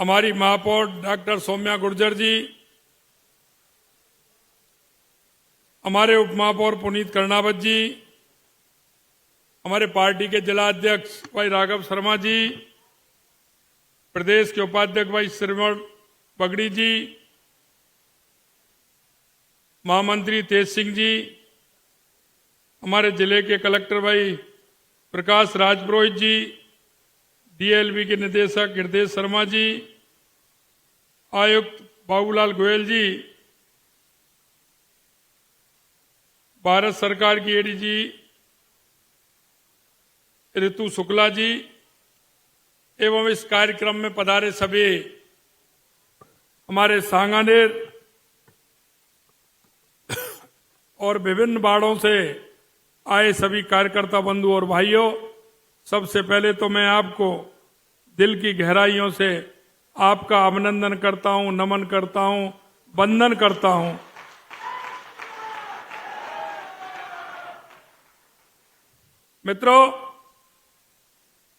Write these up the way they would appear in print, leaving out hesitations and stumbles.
हमारी महापौर डॉक्टर सौम्या गुर्जर जी, हमारे उप महापौर पुनीत कर्णावत जी, हमारे पार्टी के जिला अध्यक्ष भाई राघव शर्मा जी, प्रदेश के उपाध्यक्ष भाई श्रीमण बगड़ी जी, महामंत्री तेज सिंह जी, हमारे जिले के कलेक्टर भाई प्रकाश राजपुरोहित जी, डीएलवी के निदेशक हृदय शर्मा जी, आयुक्त बाबूलाल गोयल जी, भारत सरकार की एडीजी ऋतु शुक्ला जी एवं इस कार्यक्रम में पधारे सभी हमारे सांगानेर और विभिन्न वार्डों से आए सभी कार्यकर्ता बंधु और भाइयों, सबसे पहले तो मैं आपको दिल की गहराइयों से आपका अभिनंदन करता हूं, नमन करता हूं, वंदन करता हूं। मित्रों,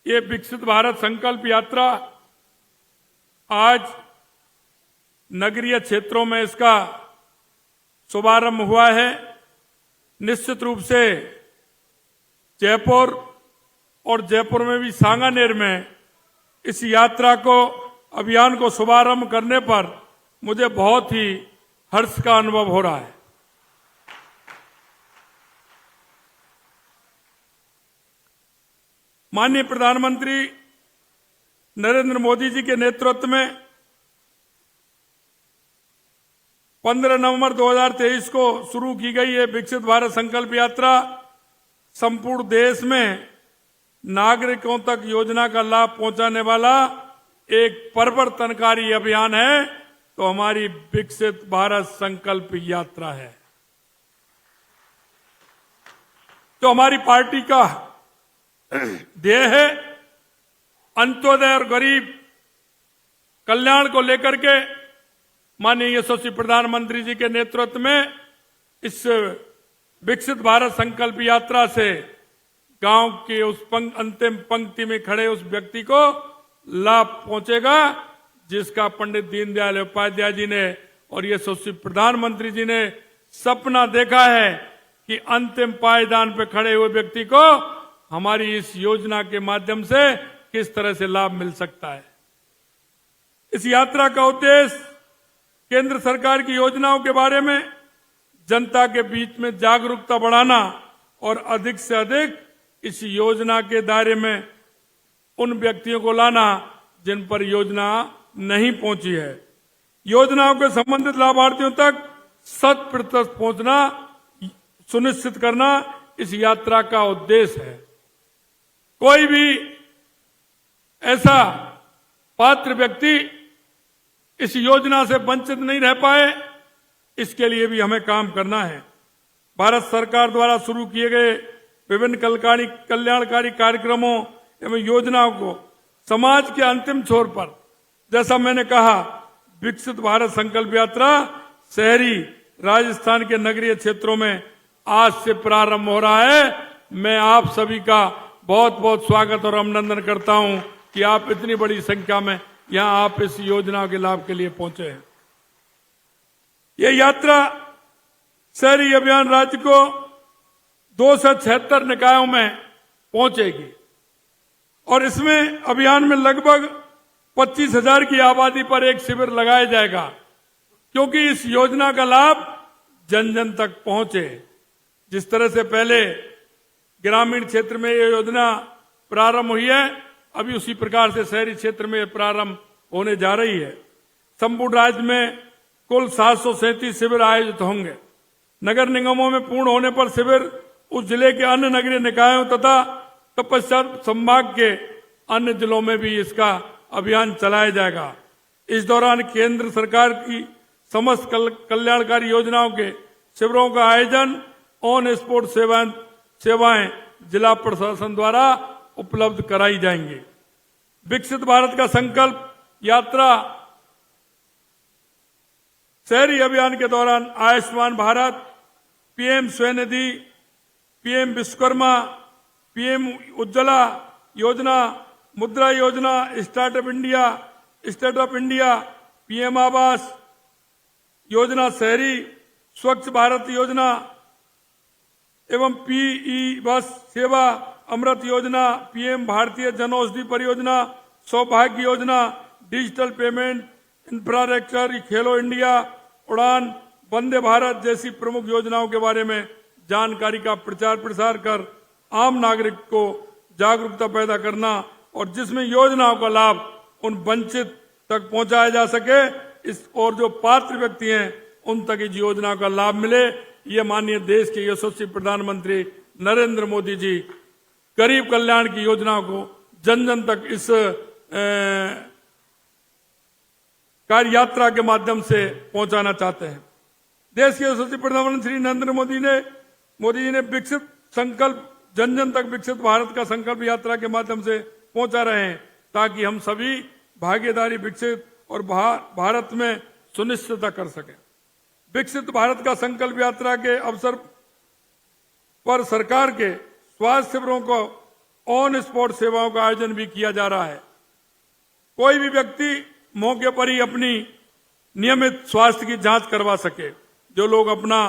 ये विकसित भारत संकल्प यात्रा आज नगरीय क्षेत्रों में इसका शुभारंभ हुआ है। निश्चित रूप से जयपुर और जयपुर में भी सांगानेर में इस यात्रा को, अभियान को शुभारंभ करने पर मुझे बहुत ही हर्ष का अनुभव हो रहा है। माननीय प्रधानमंत्री नरेंद्र मोदी जी के नेतृत्व में 15 नवंबर 2023 को शुरू की गई ये विकसित भारत संकल्प यात्रा संपूर्ण देश में नागरिकों तक योजना का लाभ पहुंचाने वाला एक परिवर्तनकारी अभियान है, तो हमारी विकसित भारत संकल्प यात्रा है। तो हमारी पार्टी का ध्येय है अंत्योदय और गरीब कल्याण को लेकर के माननीय यशस्वी प्रधानमंत्री जी के नेतृत्व में इस विकसित भारत संकल्प यात्रा से गांव के उस अंतिम पंक्ति में खड़े उस व्यक्ति को लाभ पहुंचेगा जिसका पंडित दीनदयाल उपाध्याय जी ने और यशस्वी प्रधानमंत्री जी ने सपना देखा है कि अंतिम पायदान पर खड़े हुए व्यक्ति को हमारी इस योजना के माध्यम से किस तरह से लाभ मिल सकता है। इस यात्रा का उद्देश्य केंद्र सरकार की योजनाओं के बारे में जनता के बीच में जागरूकता बढ़ाना और अधिक से अधिक इस योजना के दायरे में उन व्यक्तियों को लाना जिन पर योजना नहीं पहुंची है। योजनाओं के संबंधित लाभार्थियों तक 100% पहुंचना सुनिश्चित करना इस यात्रा का उद्देश्य है। कोई भी ऐसा पात्र व्यक्ति इस योजना से वंचित नहीं रह पाए, इसके लिए भी हमें काम करना है। भारत सरकार द्वारा शुरू किए गए विभिन्न कल्याणकारी कार्यक्रमों एवं योजनाओं को समाज के अंतिम छोर पर, जैसा मैंने कहा, विकसित भारत संकल्प यात्रा शहरी राजस्थान के नगरीय क्षेत्रों में आज से प्रारंभ हो रहा है। मैं आप सभी का बहुत बहुत स्वागत और अभिनंदन करता हूं कि आप इतनी बड़ी संख्या में यहां आप इस योजना के लाभ के लिए पहुंचे हैं। यह यात्रा शहरी अभियान राज्य को 276 निकायों में पहुंचेगी और इसमें अभियान में लगभग 25,000 की आबादी पर एक शिविर लगाया जाएगा, क्योंकि इस योजना का लाभ जन जन तक पहुंचे। जिस तरह से पहले ग्रामीण क्षेत्र में यह योजना प्रारंभ हुई है, अभी उसी प्रकार से शहरी क्षेत्र में प्रारंभ होने जा रही है। संपूर्ण राज्य में कुल 737 शिविर आयोजित होंगे। नगर निगमों में पूर्ण होने पर शिविर उस जिले के अन्य नगरीय निकायों तथा तत्पश्चात संभाग के अन्य जिलों में भी इसका अभियान चलाया जाएगा। इस दौरान केंद्र सरकार की समस्त कल्याणकारी योजनाओं के शिविरों का आयोजन ऑन स्पॉट सेवाएं जिला प्रशासन द्वारा उपलब्ध कराई जाएंगी। विकसित भारत का संकल्प यात्रा शहरी अभियान के दौरान Ayushman Bharat, PM Svanidhi, PM Vishwakarma, PM Ujjwala योजना, मुद्रा योजना, startup India, startup India, PM Awas Yojana, शहरी स्वच्छ भारत योजना एवं पीई बस सेवा, अमृत योजना, पीएम भारतीय जनौषधि परियोजना, सौभाग्य योजना, डिजिटल पेमेंट इंफ्रास्ट्रक्चर, खेलो इंडिया, उड़ान, वंदे भारत जैसी प्रमुख योजनाओं के बारे में जानकारी का प्रचार प्रसार कर आम नागरिक को जागरूकता पैदा करना और जिसमें योजनाओं का लाभ उन वंचित तक पहुंचाया जा सके और जो पात्र व्यक्ति हैं उन तक इस योजना का लाभ मिले, ये माननीय देश के यशस्वी प्रधानमंत्री नरेंद्र मोदी जी गरीब कल्याण की योजनाओं को जन जन तक इस कार्य यात्रा के माध्यम से पहुंचाना चाहते हैं। देश के यशस्वी प्रधानमंत्री नरेंद्र मोदी जी ने विकसित संकल्प जन जन तक विकसित भारत का संकल्प यात्रा के माध्यम से पहुंचा रहे हैं ताकि हम सभी भागीदारी विकसित और भारत में सुनिश्चित कर सकें। विकसित भारत का संकल्प यात्रा के अवसर पर सरकार के स्वास्थ्य शिविरों को ऑन स्पॉट सेवाओं का आयोजन भी किया जा रहा है। कोई भी व्यक्ति मौके पर ही अपनी नियमित स्वास्थ्य की जांच करवा सके। जो लोग अपना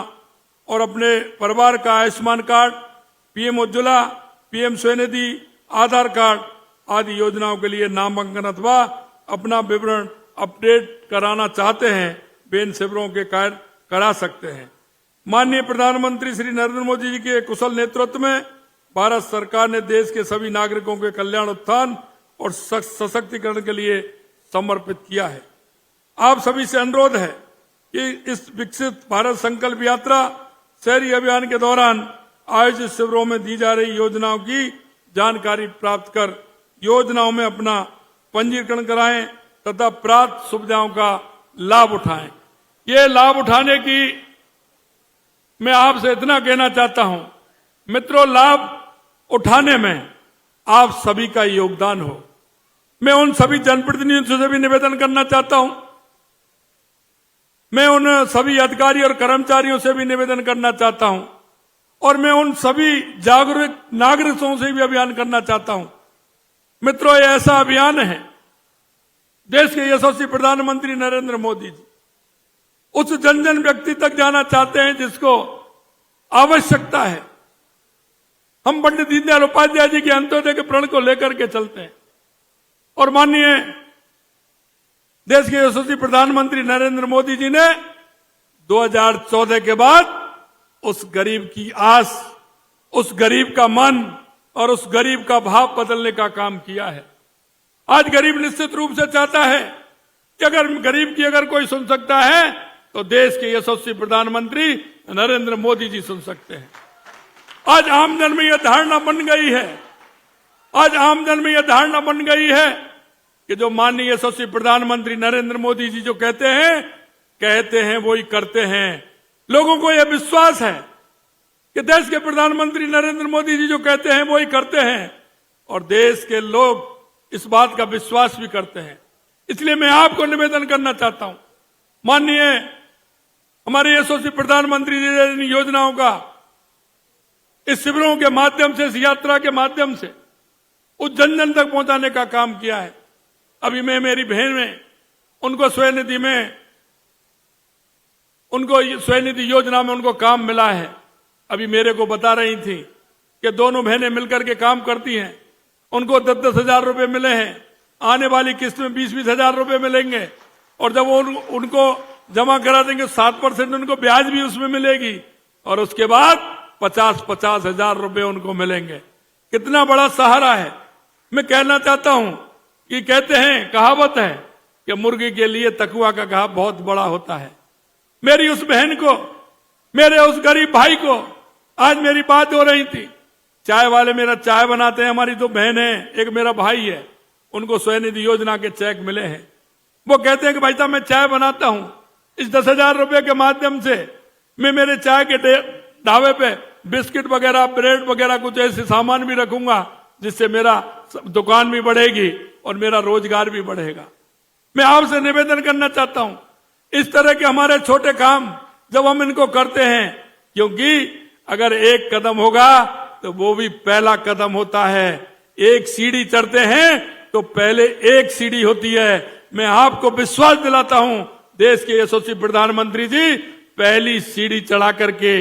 और अपने परिवार का Ayushman card, PM Ujjwala, PM Svanidhi, Aadhaar card आदि योजनाओं के लिए नामांकन अथवा अपना विवरण अपडेट कराना चाहते हैं, वे इन शिविरों के कार्य करा सकते हैं। माननीय प्रधानमंत्री श्री नरेंद्र मोदी जी के कुशल नेतृत्व में भारत सरकार ने देश के सभी नागरिकों के कल्याण, उत्थान और सशक्तिकरण के लिए समर्पित किया है। आप सभी से अनुरोध है कि इस विकसित भारत संकल्प यात्रा शहरी अभियान के दौरान आयोजित शिविरों में दी जा रही योजनाओं की जानकारी प्राप्त कर योजनाओं में अपना पंजीकरण कराएं तथा प्राप्त सुविधाओं का लाभ उठाएं। ये लाभ उठाने की मैं आपसे इतना कहना चाहता हूं, मित्रों, लाभ उठाने में आप सभी का योगदान हो। मैं उन सभी जनप्रतिनिधियों से भी निवेदन करना चाहता हूं, मैं उन सभी अधिकारी और कर्मचारियों से भी निवेदन करना चाहता हूं और मैं उन सभी जागरूक नागरिकों से भी अभियान करना चाहता हूं। मित्रों, ये ऐसा अभियान है, देश के यशस्वी प्रधानमंत्री नरेंद्र मोदी जी उस जन जन व्यक्ति तक जाना चाहते हैं जिसको आवश्यकता है। हम पंडित दीनदयाल उपाध्याय जी के अंत्योदय के प्रण को लेकर के चलते हैं और माननीय देश के यशस्वी प्रधानमंत्री नरेंद्र मोदी जी ने 2014 के बाद उस गरीब की आस, उस गरीब का मन और उस गरीब का भाव बदलने का काम किया है। आज गरीब निश्चित रूप से चाहता है कि अगर गरीब की अगर कोई सुन सकता है तो देश के यशस्वी प्रधानमंत्री नरेंद्र मोदी जी सुन सकते हैं। आज आमजन में यह धारणा बन गई है, आज आमजन में यह धारणा बन गई है कि जो माननीय यशस्वी प्रधानमंत्री नरेंद्र मोदी जी जो कहते हैं वो ही करते हैं। लोगों को यह विश्वास है कि देश के प्रधानमंत्री नरेंद्र मोदी जी जो कहते हैं वो ही करते हैं और देश के लोग इस बात का विश्वास भी करते हैं। इसलिए मैं आपको निवेदन करना चाहता हूं, माननीय हमारे यशस्वी प्रधानमंत्री जी ने इन योजनाओं का इस शिविरों के माध्यम से, इस यात्रा के माध्यम से उस जन जन तक पहुंचाने का काम किया है। अभी मैं मेरी बहन में उनको स्वनिधि योजना में उनको काम मिला है। अभी मेरे को बता रही थी कि दोनों बहनें मिलकर के काम करती हैं, उनको 10-10 हजार रुपए मिले हैं। आने वाली किस्त में 20-20 हजार रुपए मिलेंगे और जब वो उनको जमा करा देंगे 7% उनको ब्याज भी उसमें मिलेगी और उसके बाद 50-50 हजार रुपए उनको मिलेंगे। कितना बड़ा सहारा है। मैं कहना चाहता हूं कि कहते हैं, कहावत है कि मुर्गी के लिए तकुआ का घाव बहुत बड़ा होता है। मेरी उस बहन को, मेरे उस गरीब भाई को, आज मेरी बात हो रही थी, चाय वाले मेरा चाय बनाते हैं, हमारी 2 बहन है, एक मेरा भाई है, उनको स्वनिधि योजना के चेक मिले हैं। वो कहते हैं कि भाई साहब मैं चाय बनाता हूं, इस 10,000 रुपए के माध्यम से मैं मेरे चाय के ढाबे पे बिस्किट वगैरह, ब्रेड वगैरह कुछ ऐसे सामान भी रखूंगा जिससे मेरा दुकान भी बढ़ेगी और मेरा रोजगार भी बढ़ेगा। मैं आपसे निवेदन करना चाहता हूं, इस तरह के हमारे छोटे काम जब हम इनको करते हैं, क्योंकि अगर एक कदम होगा तो वो भी पहला कदम होता है। एक सीढ़ी चढ़ते हैं तो पहले एक सीढ़ी होती है। मैं आपको विश्वास दिलाता हूं, देश के यशस्वी प्रधानमंत्री जी पहली सीढ़ी चढ़ा करके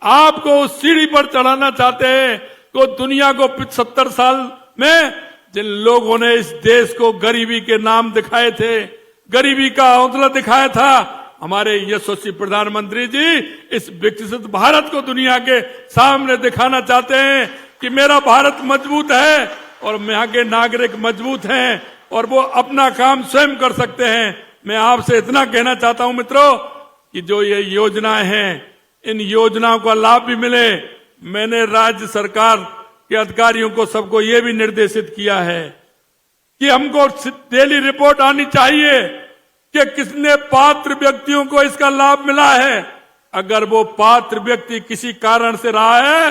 आपको उस सीढ़ी पर चढ़ाना चाहते हैं। तो दुनिया को 70 साल में जिन लोगों ने इस देश को गरीबी के नाम दिखाए थे, गरीबी का हौसला दिखाया था, हमारे यशस्वी प्रधानमंत्री जी इस विकसित भारत को दुनिया के सामने दिखाना चाहते हैं कि मेरा भारत मजबूत है और यहाँ के नागरिक मजबूत हैं और वो अपना काम स्वयं कर सकते हैं। मैं आपसे इतना कहना चाहता हूं मित्रों कि जो ये योजनाएं हैं, इन योजनाओं का लाभ भी मिले। मैंने राज्य सरकार के अधिकारियों को सबको ये भी निर्देशित किया है कि हमको डेली रिपोर्ट आनी चाहिए कि किसने पात्र व्यक्तियों को इसका लाभ मिला है। अगर वो पात्र व्यक्ति किसी कारण से रहा है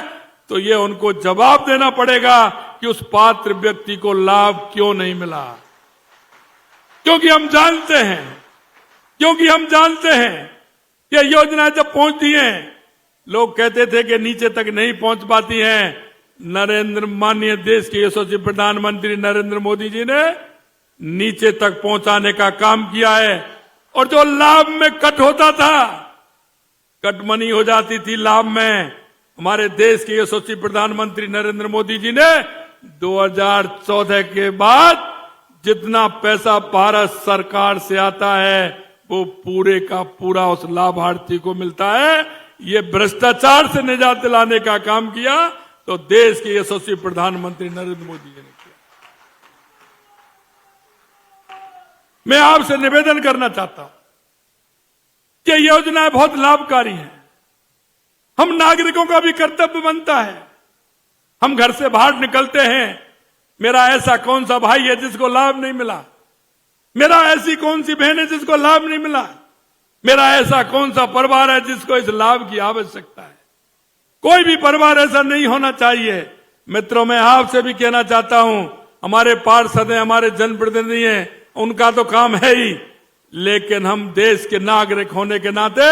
तो ये उनको जवाब देना पड़ेगा कि उस पात्र व्यक्ति को लाभ क्यों नहीं मिला। क्योंकि हम जानते हैं कि योजना जब पहुंचती हैं, लोग कहते थे कि नीचे तक नहीं पहुंच पाती हैं। माननीय देश के यशस्वी प्रधानमंत्री नरेंद्र मोदी जी ने नीचे तक पहुंचाने का काम किया है। और जो लाभ में कट होता था, कटमनी हो जाती थी लाभ में, हमारे देश के यशस्वी प्रधानमंत्री नरेंद्र मोदी जी ने 2014 के बाद जितना पैसा भारत सरकार से आता है वो पूरे का पूरा उस लाभार्थी को मिलता है। ये भ्रष्टाचार से निजात दिलाने का काम किया तो देश के यशस्वी प्रधानमंत्री नरेंद्र मोदी जी ने किया। मैं आपसे निवेदन करना चाहता हूं कि योजनाएं बहुत लाभकारी हैं। हम नागरिकों का भी कर्तव्य बनता है। हम घर से बाहर निकलते हैं, मेरा ऐसा कौन सा भाई है जिसको लाभ नहीं मिला, मेरा ऐसी कौन सी बहन है जिसको लाभ नहीं मिला, मेरा ऐसा कौन सा परिवार है जिसको इस लाभ की आवश्यकता है। कोई भी परिवार ऐसा नहीं होना चाहिए। मित्रों, मैं आपसे भी कहना चाहता हूं, हमारे पार्षद हैं, हमारे जनप्रतिनिधि हैं, उनका तो काम है ही, लेकिन हम देश के नागरिक होने के नाते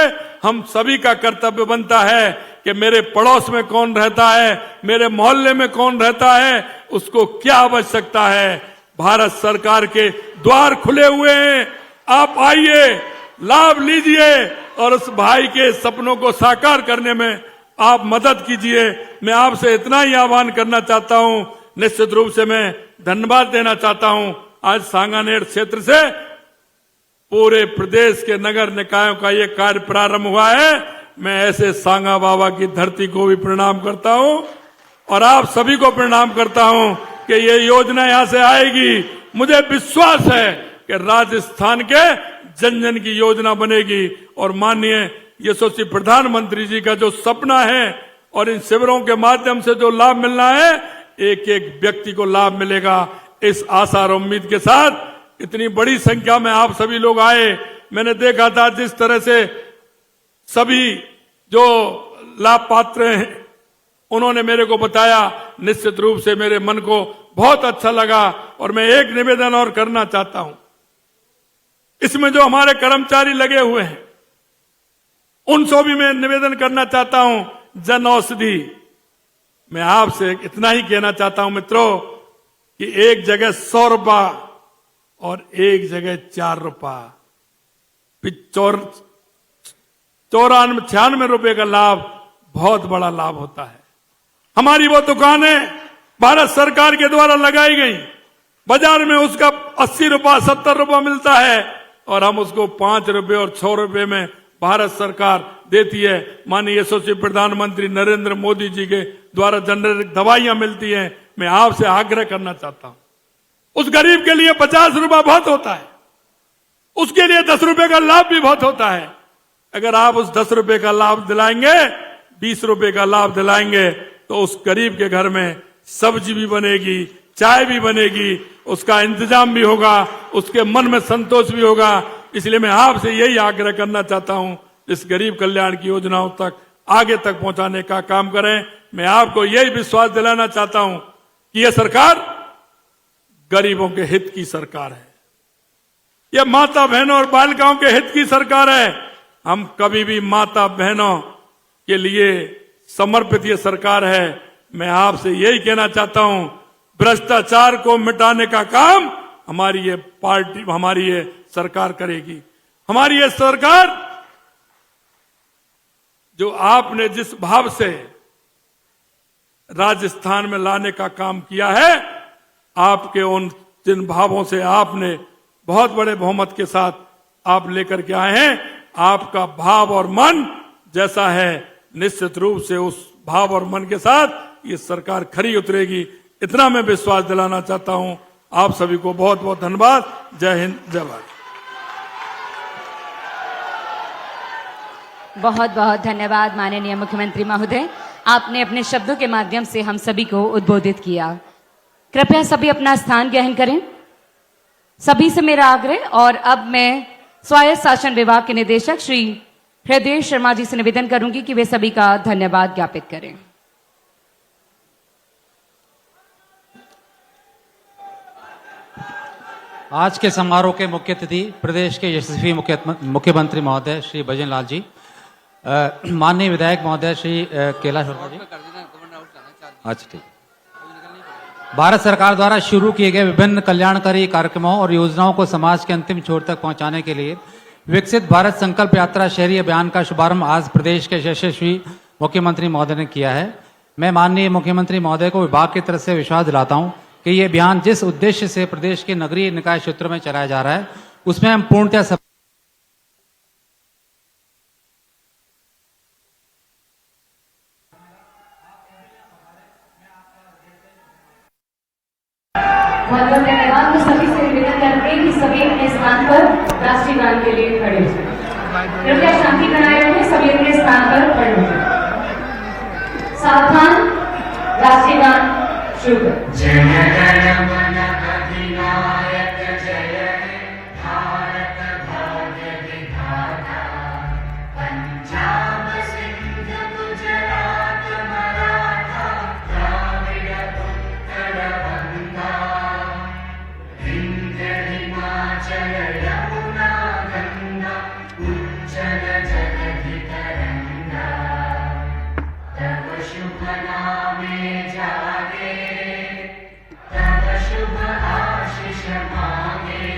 हम सभी का कर्तव्य बनता है कि मेरे पड़ोस में कौन रहता है, मेरे मोहल्ले में कौन रहता है, उसको क्या आवश्यकता है। भारत सरकार के द्वार खुले हुए हैं, आप आइए, लाभ लीजिए और उस भाई के सपनों को साकार करने में आप मदद कीजिए। मैं आपसे इतना ही आह्वान करना चाहता हूं। निश्चित रूप से मैं धन्यवाद देना चाहता हूं। आज सांगानेर क्षेत्र से पूरे प्रदेश के नगर निकायों का ये कार्य प्रारंभ हुआ है। मैं ऐसे सांगा बाबा की धरती को भी प्रणाम करता हूं और आप सभी को प्रणाम करता हूं कि ये योजना यहां से आएगी। मुझे विश्वास है कि राजस्थान के जन जन की योजना बनेगी और माननीय यशस्वी प्रधानमंत्री जी का जो सपना है और इन शिविरों के माध्यम से जो लाभ मिलना है, एक एक व्यक्ति को लाभ मिलेगा। इस आशा और उम्मीद के साथ इतनी बड़ी संख्या में आप सभी लोग आए। मैंने देखा था जिस तरह से सभी जो लाभ पात्र हैं उन्होंने मेरे को बताया, निश्चित रूप से मेरे मन को बहुत अच्छा लगा। और मैं एक निवेदन और करना चाहता हूं, इसमें जो हमारे कर्मचारी लगे हुए हैं उनसे भी मैं निवेदन करना चाहता हूं। जन औषधि, मैं आपसे इतना ही कहना चाहता हूं मित्रों कि एक जगह 100 रुपया और एक जगह 4 रुपया, 96 रुपए का लाभ बहुत बड़ा लाभ होता है। हमारी वो दुकानें भारत सरकार के द्वारा लगाई गई, बाजार में उसका 80 रुपया 70 रुपया मिलता है और हम उसको 5 रुपए और 6 रुपए में भारत सरकार देती है। माननीय यशस्वी प्रधानमंत्री नरेंद्र मोदी जी के द्वारा जेनेरिक दवाइयां मिलती हैं। मैं आपसे आग्रह करना चाहता हूं, उस गरीब के लिए 50 रुपया बहुत होता है, उसके लिए 10 रुपए का लाभ भी बहुत होता है। अगर आप उस 10 रुपए का लाभ दिलाएंगे, 20 रुपए का लाभ दिलाएंगे तो उस गरीब के घर में सब्जी भी बनेगी, चाय भी बनेगी, उसका इंतजाम भी होगा, उसके मन में संतोष भी होगा। इसलिए मैं आपसे यही आग्रह करना चाहता हूं, इस गरीब कल्याण की योजनाओं तक आगे तक पहुंचाने का काम करें। मैं आपको यही विश्वास दिलाना चाहता हूं कि यह सरकार गरीबों के हित की सरकार है, यह माता बहनों और बालिकाओं के हित की सरकार है। हम कभी भी माता बहनों के लिए समर्पित ये सरकार है। मैं आपसे यही कहना चाहता हूं, भ्रष्टाचार को मिटाने का काम हमारी ये पार्टी, हमारी ये सरकार करेगी। हमारी ये सरकार जो आपने जिस भाव से राजस्थान में लाने का काम किया है, आपके उन जिन भावों से आपने बहुत बड़े बहुमत के साथ आप लेकर के आए हैं, आपका भाव और मन जैसा है, निश्चित रूप से उस भाव और मन के साथ ये सरकार खरी उतरेगी। इतना मैं विश्वास दिलाना चाहता हूं। आप सभी को बहुत बहुत धन्यवाद। जय हिंद, जय भारत। बहुत बहुत धन्यवाद माननीय मुख्यमंत्री महोदय, आपने अपने शब्दों के माध्यम से हम सभी को उद्बोधित किया। कृपया सभी अपना स्थान ग्रहण करें। सभी से मेरा आग्रह, और अब मैं स्वायत्त शासन विभाग के निदेशक श्री हृदय शर्मा जी से निवेदन करूंगी कि वे सभी का धन्यवाद ज्ञापित करें। आज के समारोह के मुख्य अतिथि प्रदेश के यशस्वी मुख्यमंत्री महोदय श्री भजन लाल जी, माननीय विधायक महोदय श्री कैलाश वर्मा जी। अच्छा, ठीक। भारत सरकार द्वारा शुरू किए गए विभिन्न कल्याणकारी कार्यक्रमों और योजनाओं को समाज के अंतिम छोर तक पहुंचाने के लिए विकसित भारत संकल्प यात्रा शहरी अभियान का शुभारंभ आज प्रदेश के यशस्वी मुख्यमंत्री महोदय ने किया है। मैं माननीय मुख्यमंत्री महोदय को विभाग की तरफ से विश्वास दिलाता हूं कि ये अभियान जिस उद्देश्य से प्रदेश के नगरीय निकाय क्षेत्रों में चलाया जा रहा है, उसमें हम पूर्णतः धन्यवाद। तो सभी से निवेदन करते हैं कि सभी अपने स्थान पर राष्ट्रीय गान के लिए खड़े हो जाएं। कृपया शांति बनाए रखें, सभी अपने स्थान पर खड़े हो जाएं। सावधान, राष्ट्रीय गान शुरू करें। जय गण अधिनायक जय भारत भाग्य विधाता, पंजाब सिंध गुजरात मराठा द्राविड़ उत्कल बंगा, विंध्य हिमाचल यमुना गंगा उज्जल जगधि तरंगा, तब शुभ नामे जागे, तब शुभ आशीष मांगे,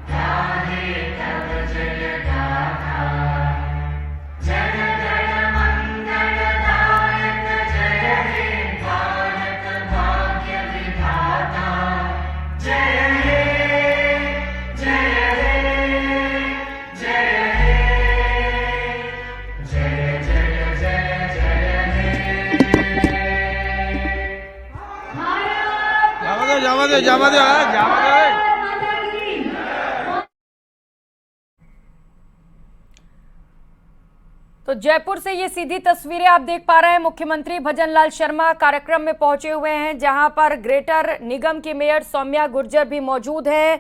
गाहे तब जय गाथा, जन गण मंगल दायक जय हे भारत भाग्य विधाता, जय हे जय हे जय हे, जय जय जय जय हे। जावा दे। तो जयपुर से ये सीधी तस्वीरें आप देख पा रहे हैं। मुख्यमंत्री भजन लाल शर्मा कार्यक्रम में पहुंचे हुए हैं, जहां पर ग्रेटर निगम की मेयर सौम्या गुर्जर भी मौजूद हैं।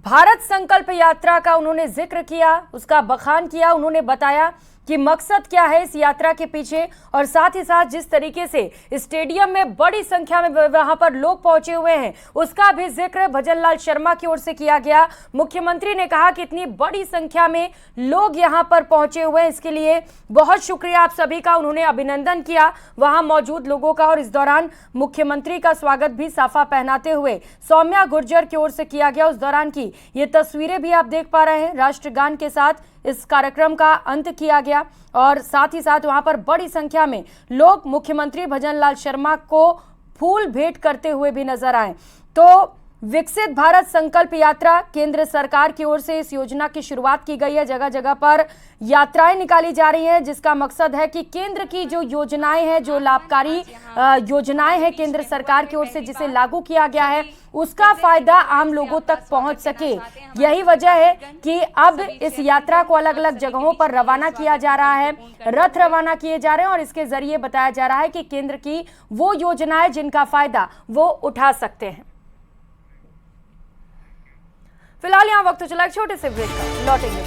भारत संकल्प यात्रा का उन्होंने जिक्र किया, उसका बखान किया। उन्होंने बताया कि मकसद क्या है इस यात्रा के पीछे, और साथ ही साथ जिस तरीके से स्टेडियम में बड़ी संख्या में वहां पर लोग पहुंचे हुए हैं, उसका भी जिक्र भजन लाल शर्मा की ओर से किया गया। मुख्यमंत्री ने कहा कि इतनी बड़ी संख्या में लोग यहां पर पहुंचे हुए हैं, इसके लिए बहुत शुक्रिया आप सभी का। उन्होंने अभिनंदन किया वहां मौजूद लोगों का, और इस दौरान मुख्यमंत्री का स्वागत भी साफा पहनाते हुए सौम्या गुर्जर की ओर से किया गया। उस दौरान की ये तस्वीरें भी आप देख पा रहे हैं। राष्ट्रगान के साथ इस कार्यक्रम का अंत किया गया, और साथ ही साथ वहां पर बड़ी संख्या में लोग मुख्यमंत्री भजन लाल शर्मा को फूल भेंट करते हुए भी नजर आए। तो विकसित भारत संकल्प यात्रा केंद्र सरकार की ओर से इस योजना की शुरुआत की गई है। जगह जगह पर यात्राएं निकाली जा रही हैं, जिसका मकसद है कि केंद्र की जो योजनाएं हैं, जो लाभकारी योजनाएं हैं केंद्र सरकार की ओर से जिसे लागू किया गया है, उसका फायदा आम लोगों तक पहुंच सके। यही वजह है कि अब इस यात्रा को अलग अलग जगहों पर रवाना किया जा रहा है, रथ रवाना किए जा रहे हैं, और इसके जरिए बताया जा रहा है कि केंद्र की वो योजनाएं जिनका फायदा वो उठा सकते हैं। फिलहाल यहाँ वक्त चला एक छोटे से ब्रेक का, लौटेंगे।